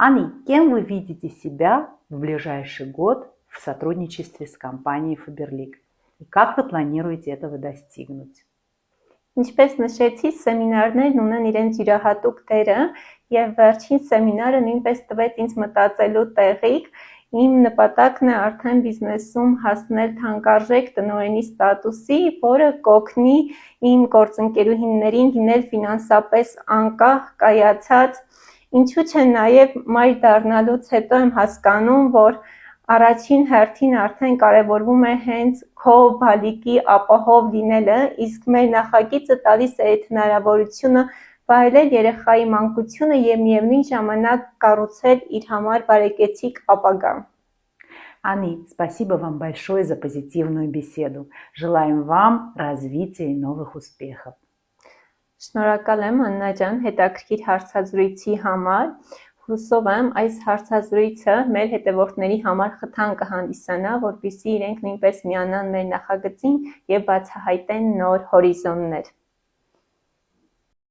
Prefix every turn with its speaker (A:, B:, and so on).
A: Ани, кем вы видите себя в ближайший год в сотрудничестве с компанией Faberlic? И как вы планируете этого достигнуть?
B: Ինչպես նշեցի, սեմինարներն ունեն իրենց յուրահատուկ դերը եւ վերջին սեմինարը նույնպես տվեց ինձ մտածելու տեղիք։ Իմ նպատակն է արդեն բիզնեսում հասնել թանկարժեք տնօրենի ստատուսի, որը կօգնի իմ գործընկերուհիներին լինել ֆինանսապես անկախ, կայացած։ Ինչու՞ չէ նաև մայր դառնալուց հետո եմ հասկանում, որ առաջին հերթին արդեն կարևորվում է հենց քո բալիկի ապահով լինելը, իսկ մեր նախագիծը տալիս է այդ հնարավորությունը վայելել երեխայի մանկությունը եւ միևնույն ժամանակ կառուցել իր համար բարեկեցիկ ապագա։
A: Ани, спасибо вам большое за позитивную беседу. Желаем вам развития и новых успехов.
B: Շնորհակալ եմ Աննա ջան հետաքրքիր հարցազրույցի համար։ Հուսով եմ այս հարցազրույցը մեր հետևորդների համար խթան կհանդիսանա, որպեսզի իրենք նույնպես միանան մեր նախագծին եւ բացահայտեն նոր հորիզոններ։